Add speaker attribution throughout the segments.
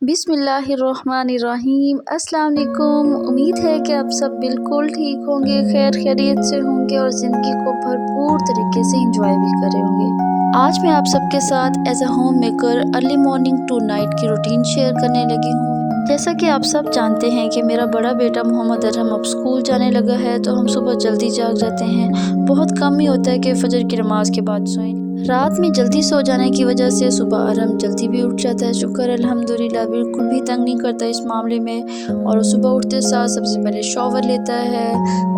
Speaker 1: बिस्मिल्लाहिर्रहमानिर्रहीम। अस्सलाम वालेकुम। उम्मीद है कि आप सब बिल्कुल ठीक होंगे, खैर खैरियत से होंगे और ज़िंदगी को भरपूर तरीके से इंजॉय भी कर रहे होंगे। आज मैं आप सबके साथ as a home maker early morning to night की रूटीन शेयर करने लगी हूँ। जैसा कि आप सब जानते हैं कि मेरा बड़ा बेटा मोहम्मद अरहम अब स्कूल जाने लगा है, तो हम सुबह जल्दी जाग जाते हैं। बहुत कम ही होता है कि फजर की नमाज के बाद सोएं। रात में जल्दी सो जाने की वजह से सुबह अरहम जल्दी भी उठ जाता है। शुक्र अल्हम्दुलिल्लाह, बिल्कुल भी तंग नहीं करता इस मामले में। और सुबह उठते साथ सबसे पहले शॉवर लेता है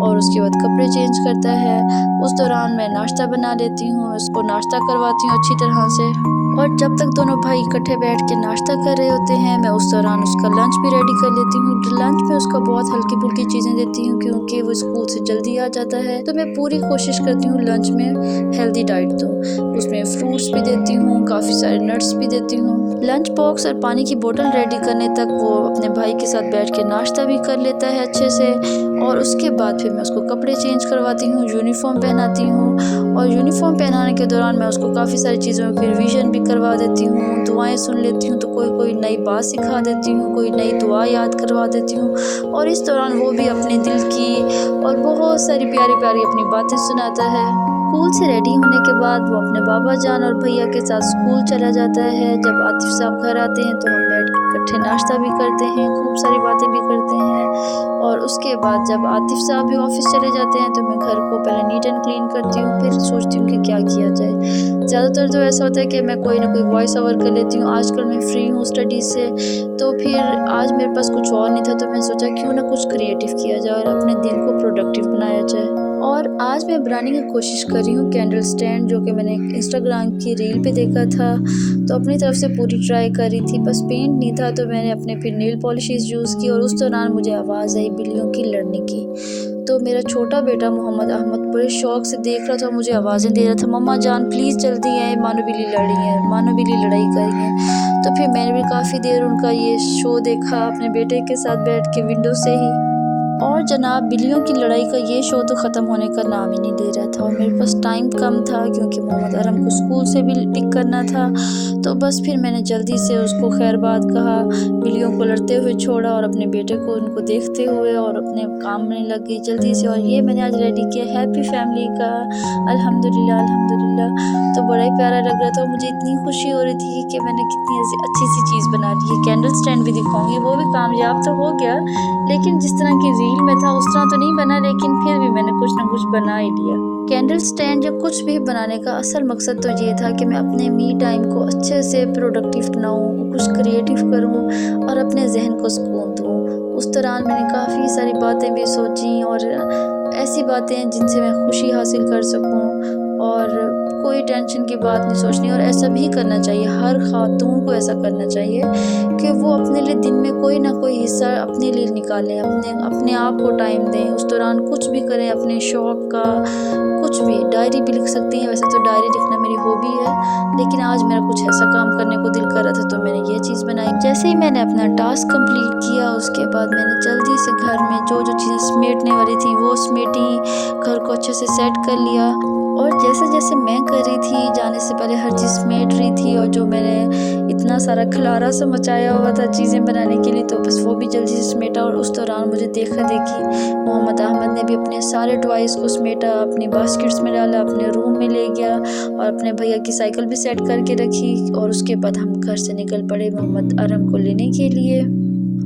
Speaker 1: और उसके बाद कपड़े चेंज करता है। उस दौरान मैं नाश्ता बना लेती हूँ, उसको नाश्ता करवाती हूँ अच्छी तरह से। और जब तक दोनों भाई इकट्ठे बैठ के नाश्ता कर रहे होते हैं, मैं उस दौरान उसका लंच भी रेडी कर लेती हूँ। लंच में उसका बहुत हल्की फुल्की चीज़ें देती हूँ क्योंकि वो स्कूल से जल्दी आ जाता है, तो मैं पूरी कोशिश करती हूँ लंच में हेल्दी डाइट दूँ। उसमें फ्रूट्स भी देती हूँ, काफ़ी सारे नट्स भी देती हूँ। लंच बॉक्स और पानी की बोतल रेडी करने तक वो अपने भाई के साथ बैठ के नाश्ता भी कर लेता है अच्छे से। और उसके बाद फिर मैं उसको कपड़े चेंज करवाती हूँ, यूनिफॉर्म पहनाती हूँ। और यूनिफॉर्म पहनाने के दौरान मैं उसको काफ़ी सारी चीज़ों की रिवीजन भी करवा देती हूँ, दुआएं सुन लेती हूँ, तो कोई नई बात सिखा देती हूँ, कोई नई दुआ याद करवा देती हूँ। और इस दौरान वो भी अपने दिल की और बहुत सारी प्यारी प्यारी अपनी बातें सुनाता है। स्कूल से रेडी होने के बाद वो अपने बाबा जान और भैया के साथ स्कूल चला जाता है। जब आतिफ साहब घर आते हैं तो हम बैठ के इकट्ठे नाश्ता भी करते हैं, खूब सारी बातें भी करते हैं। और उसके बाद जब आतिफ साहब भी ऑफिस चले जाते हैं तो मैं घर को पहले नीट एंड क्लीन करती हूँ, फिर सोचती हूँ कि क्या किया जाए। ज़्यादातर तो ऐसा होता है कि मैं कोई ना कोई वॉइस ओवर कर लेती हूँ। आजकल मैं फ्री हूँ स्टडी से, तो फिर आज मेरे पास कुछ और नहीं था, तो मैं सोचा क्यों ना कुछ क्रिएटिव किया जाए और अपने दिन को प्रोडक्टिव बनाया जाए। और आज मैं बनाने की कोशिश कर रही हूँ कैंडल स्टैंड, जो कि मैंने इंस्टाग्राम की रील पे देखा था, तो अपनी तरफ से पूरी ट्राई कर रही थी। बस पेंट नहीं था तो मैंने अपने फिर नेल पॉलिशेस यूज़ की। और उस दौरान मुझे आवाज़ आई बिल्लियों की लड़ने की, तो मेरा छोटा बेटा मोहम्मद अहमद बड़े शौक से देख रहा था, मुझे आवाज़ें दे रहा था, मम्मा जान प्लीज़ जल्दी आए, मानो बिल्ली लड़ रही है, मानो बिल्ली लड़ाई कर रही है। तो फिर मैंने भी काफ़ी देर उनका ये शो देखा अपने बेटे के साथ बैठ के विंडो से ही। और जनाब, बिल्लियों की लड़ाई का ये शो तो ख़त्म होने का नाम ही नहीं ले रहा था। और मेरे पास टाइम कम था क्योंकि मोहम्मद अरहम को स्कूल से भी पिक करना था, तो बस फिर मैंने जल्दी से उसको खैरबाद कहा, बिल्लियों को लड़ते हुए छोड़ा और अपने बेटे को उनको देखते हुए और अपने काम में लग गई जल्दी से। और ये मैंने आज रेडी किया हैप्पी फैमिली का, अल्हम्दुलिल्लाह अल्हम्दुलिल्लाह। तो बड़ा ही प्यारा लग रहा था, मुझे इतनी खुशी हो रही थी कि मैंने कितनी ऐसी अच्छी सी चीज़ बना ली है। कैंडल स्टैंड भी दिखाऊंगी, वो भी कामयाब तो हो गया, लेकिन जिस तरह की रील में था उस तरह तो नहीं बना, लेकिन फिर भी मैंने कुछ ना कुछ बना ही लिया। कैंडल स्टैंड या कुछ भी बनाने का असल मकसद तो ये था कि मैं अपने मी टाइम को अच्छे से प्रोडक्टिव बनाऊँ, कुछ क्रिएटिव करूँ और अपने जहन को सुकून दूँ। उस दौरान मैंने काफ़ी सारी बातें भी सोची और ऐसी बातें जिनसे मैं खुशी हासिल कर सकूँ और कोई टेंशन की बात नहीं सोचनी। और ऐसा भी करना चाहिए, हर खातून को ऐसा करना चाहिए कि वो अपने लिए दिन में कोई ना कोई हिस्सा अपने लिए निकालें, अपने आप को टाइम दें। उस दौरान कुछ भी करें, अपने शौक़ का कुछ भी, डायरी भी लिख सकती हैं। वैसे तो डायरी लिखना मेरी हॉबी है, लेकिन आज मेरा कुछ ऐसा काम करने को दिल कर रहा था तो मैंने ये चीज़ बनाई। जैसे ही मैंने अपना टास्क कंप्लीट किया, उसके बाद मैंने जल्दी से घर में जो जो चीज़ें समेटने वाली थी वो समेटी, घर को अच्छे से सेट कर लिया। और जैसे जैसे मैं कर रही थी, जाने से पहले हर चीज़ समेट रही थी, और जो मैंने इतना सारा खलारा सा मचाया हुआ था चीज़ें बनाने के लिए, तो बस वो भी जल्दी से समेटा। और उस दौरान मुझे देखा देखी मोहम्मद अहमद ने भी अपने सारे टॉयज़ को समेटा, अपनी बास्केट्स में डाला, अपने रूम में ले गया और अपने भैया की साइकिल भी सेट करके रखी। और उसके बाद हम घर से निकल पड़े मोहम्मद अरहम को लेने के लिए।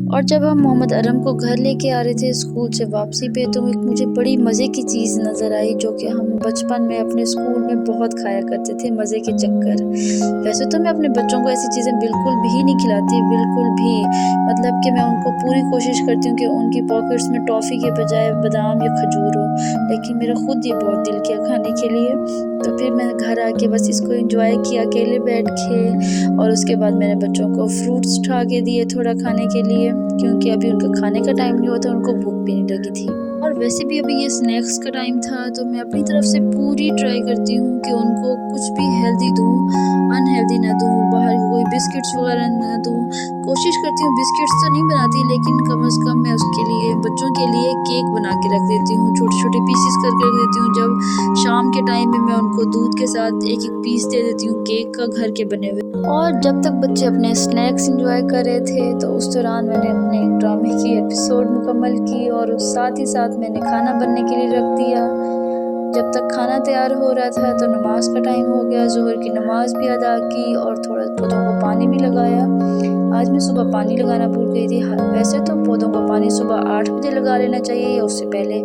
Speaker 1: और जब हम मोहम्मद अरहम को घर लेके आ रहे थे स्कूल से वापसी पे, तो एक मुझे बड़ी मज़े की चीज़ नज़र आई, जो कि हम बचपन में अपने स्कूल में बहुत खाया करते थे, मज़े के चक्कर। वैसे तो मैं अपने बच्चों को ऐसी चीज़ें बिल्कुल भी नहीं खिलाती, बिल्कुल भी। मतलब कि मैं उनको पूरी कोशिश करती हूँ कि उनकी पॉकेट्स में टॉफ़ी के बजाय बादाम या खजूर हो, लेकिन मेरा खुद ये बहुत दिल किया खाने के लिए। तो फिर मैंने घर आके बस इसको एंजॉय किया अकेले बैठ के। और उसके बाद मैंने बच्चों को फ्रूट्स उठा के दिए थोड़ा खाने के लिए, क्योंकि अभी उनका खाने का टाइम नहीं हुआ था, उनको भूख भी नहीं लगी थी। और वैसे भी अभी ये स्नैक्स का टाइम था, तो मैं अपनी तरफ से पूरी ट्राई करती हूँ कि उनको कुछ भी हेल्दी दूँ, अनहेल्दी ना दूँ, बाहर की कोई बिस्किट्स वगैरह ना दूँ। कोशिश करती हूँ, बिस्किट्स तो नहीं बनाती, लेकिन कम से कम मैं उसके लिए, बच्चों के लिए केक बना के रख देती हूँ, छोटे छोटे पीसेस करके रख देती हूँ। जब शाम के टाइम में मैं उनको दूध के साथ एक एक पीस दे देती हूँ केक का, घर के बने हुए। और जब तक बच्चे अपने स्नैक्स एंजॉय कर रहे थे, तो उस दौरान मैंने अपने ड्रामे की एपिसोड मुकम्मल की और साथ ही साथ मैंने खाना बनने के लिए रख दिया। जब तक खाना तैयार हो रहा था तो नमाज का टाइम हो गया, ज़ोहर की नमाज भी अदा की और थोड़ा पौधों को पानी भी लगाया। आज मैं सुबह पानी लगाना भूल गई थी। वैसे तो पौधों को पानी सुबह 8 बजे लगा लेना चाहिए या उससे पहले,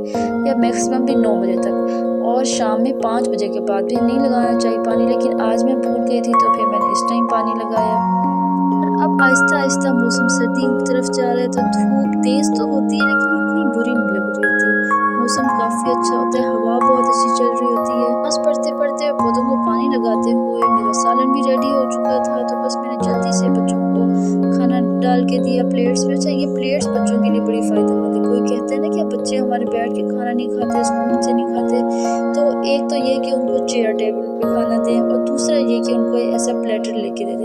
Speaker 1: या मैक्सिमम भी 9 बजे तक, और शाम में 5 बजे के बाद भी नहीं लगाना चाहिए पानी, लेकिन आज मैं भूल गई थी तो फिर मैंने इस टाइम पानी लगाया। अब आहिस्ता आहिस्ता मौसम सर्दी की तरफ जा रहा है, तो धूप तेज़ तो होती है लेकिन इतनी बुरी नहीं लग रही होती। मौसम काफ़ी अच्छा होता है, हवा बहुत अच्छी चल रही होती है। बस पढ़ते पढ़ते पौधों को पानी लगाते हुए मेरा सालन भी रेडी हो चुका था, तो बस मैंने जल्दी से बच्चों को खाना डाल के दिया प्लेट्स में। अच्छा, ये प्लेट्स बच्चों के लिए बड़ी फ़ायदेमंद है। कोई कहते हैं ना कि बच्चे हमारे बैठ के खाना नहीं खाते, स्पून से नहीं खाते, तो एक तो ये कि उनको चेयर टेबल पे खाना दें, और दूसरा ये कि उनको ऐसा प्लेटर लेके दे दें।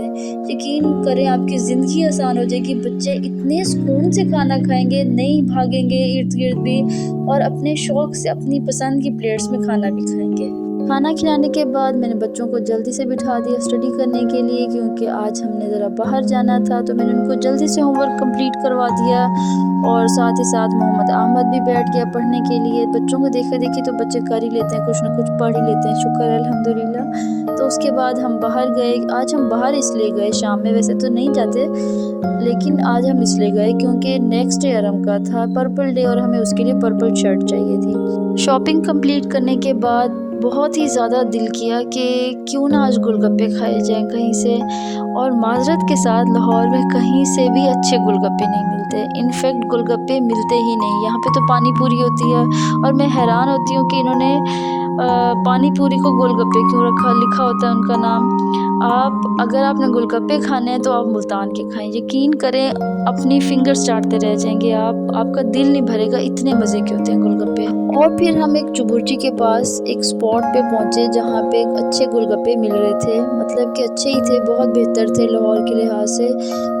Speaker 1: यकीन करें आपकी ज़िंदगी आसान हो जाएगी। बच्चे इतने सुकून से खाना खाएंगे, नहीं भागेंगे इर्द गिर्द भी, और अपने शौक़ से अपनी पसंद की प्लेट्स में खाना भी खाएंगे। खाना खिलाने के बाद मैंने बच्चों को जल्दी से बिठा दिया स्टडी करने के लिए, क्योंकि आज हमने ज़रा बाहर जाना था, तो मैंने उनको जल्दी से होमवर्क कंप्लीट करवा दिया। और साथ ही साथ मोहम्मद अहमद भी बैठ गया पढ़ने के लिए। बच्चों को देखा देखी तो बच्चे कर ही लेते हैं, कुछ ना कुछ पढ़ ही लेते हैं, शुक्र है अल्हम्दुलिल्लाह। तो उसके बाद हम बाहर गए। आज हम बाहर इसलिए गए, शाम में वैसे तो नहीं जाते, लेकिन आज हम इसलिए गए क्योंकि नेक्स्ट डे आरम का था पर्पल डे, और हमें उसके लिए पर्पल शर्ट चाहिए थी। शॉपिंग कंप्लीट करने के बाद बहुत ही ज़्यादा दिल किया कि क्यों ना आज गोलगप्पे खाए जाएं कहीं से, और माजरत के साथ लाहौर में कहीं से भी अच्छे गोलगप्पे नहीं मिलते। इनफैक्ट गोलगप्पे मिलते ही नहीं, यहाँ पे तो पानी पूरी होती है, और मैं हैरान होती हूँ कि इन्होंने पानी पूरी को गोलगप्पे क्यों लिखा होता है उनका नाम। अगर आपने गोलगप्पे खाने हैं तो आप मुल्तान के खाएं, यकीन करें अपनी फिंगर्स चाटते रह जाएंगे आपका दिल नहीं भरेगा, इतने मज़े के होते हैं गोलगप्पे। और फिर हम एक चुबुर्ची के पास एक स्पॉट पे पहुँचे जहाँ पे अच्छे गोलगप्पे मिल रहे थे, मतलब कि अच्छे ही थे, बहुत बेहतर थे लाहौर के लिहाज से।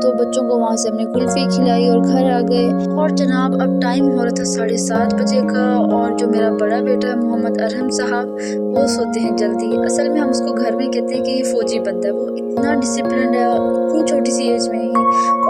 Speaker 1: तो बच्चों को वहाँ से हमने कुल्फ़ी खिलाई और घर आ गए। और जनाब अब टाइम हो रहा था 7:30 बजे का, और जो मेरा बड़ा बेटा है मोहम्मद अरहम साहब, वो सोते हैं जल्दी। असल में हम उसको घर में कहते हैं कि ये फ़ौजी बंदा है। वो इतना डिसिप्लिन है, इतनी छोटी सी एज में ही,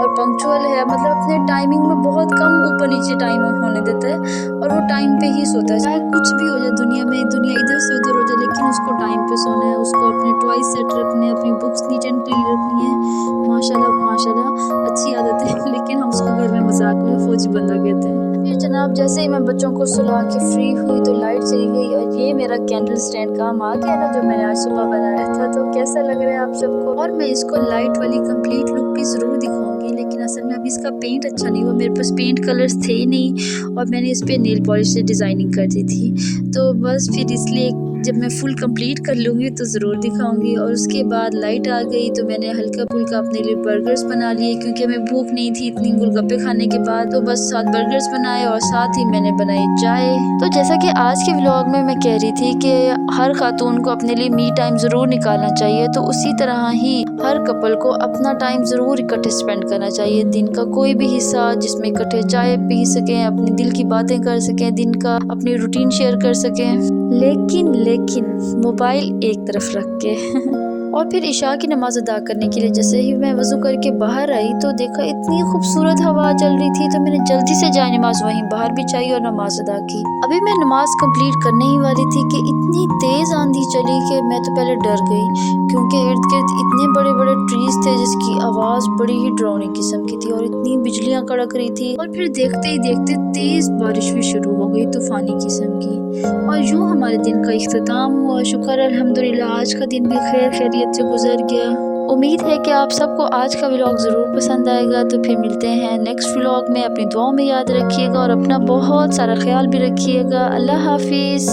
Speaker 1: और पंक्चुअल है, मतलब अपने टाइमिंग में बहुत कम ऊपर नीचे टाइम होने देता है, और वो टाइम पे ही सोता है। चाहे कुछ भी हो जाए दुनिया में, दुनिया इधर से उधर हो जाए, लेकिन उसको टाइम पे सोना है, उसको अपने टॉयज सेट रखने हैं, अपनी बुक्स नीट एंड क्लीन रखनी है। माशाल्लाह माशाल्लाह अच्छी आदत है, लेकिन हम उसको घर में मजाक में फ़ौजी बंदा कहते हैं। फिर जनाब जैसे ही मैं बच्चों को सुला के फ्री हुई तो लाइट चली गई, और ये मेरा कैंडल स्टैंड काम आ गया ना, जो मैंने आज सुबह बनाया था। तो कैसा लग रहा है आप सबको? और मैं इसको लाइट वाली कंप्लीट लुक भी ज़रूर दिखाऊंगी, लेकिन असल में अभी इसका पेंट अच्छा नहीं हुआ, मेरे पास पेंट कलर्स थे ही नहीं, और मैंने इस पर नेल पॉलिश से डिज़ाइनिंग कर दी थी। तो बस फिर इसलिए जब मैं फुल कंप्लीट कर लूँगी तो ज़रूर दिखाऊंगी। और उसके बाद लाइट आ गई तो मैंने हल्का फुल्का अपने लिए बर्गर्स बना लिए, क्योंकि हमें भूख नहीं थी इतनी गोलगप्पे खाने के बाद। तो बस 7 बर्गर्स बनाए, और साथ ही मैंने बनाई चाय। तो जैसा कि आज के व्लॉग में मैं कह रही थी कि हर खातून को अपने लिए मी टाइम ज़रूर निकालना चाहिए, तो उसी तरह ही हर कपल को अपना टाइम ज़रूर इकट्ठे स्पेंड करना चाहिए। दिन का कोई भी हिस्सा जिसमें इकट्ठे चाय पी सकें, अपनी दिल की बातें कर सकें, दिन का अपनी रूटीन शेयर कर सकें, लेकिन मोबाइल एक तरफ रख के और फिर इशा की नमाज अदा करने के लिए जैसे ही मैं वज़ू करके बाहर आई तो देखा इतनी खूबसूरत हवा चल रही थी, तो मैंने जल्दी से जाए नमाज वहीं बाहर बिछाई और नमाज अदा की। अभी मैं नमाज कंप्लीट करने ही वाली थी कि इतनी तेज़ आंधी चली कि मैं तो पहले डर गई, क्योंकि इर्द गिर्द इतने बड़े बड़े ट्रीज थे जिसकी आवाज़ बड़ी ही डरावनी किस्म की थी, और इतनी बिजलियाँ कड़क रही थी। और फिर देखते ही देखते तेज़ बारिश भी शुरू हो गई, तूफ़ानी किस्म की। और यूँ हमारे दिन का इख्तिताम हुआ। शुक्र अल्हम्दुलिल्लाह आज का दिन भी खैर खैरियत से गुजर गया। उम्मीद है कि आप सबको आज का व्लॉग ज़रूर पसंद आएगा। तो फिर मिलते हैं नेक्स्ट व्लॉग में। अपनी दुआओं में याद रखिएगा और अपना बहुत सारा ख्याल भी रखिएगा। अल्लाह हाफिज़।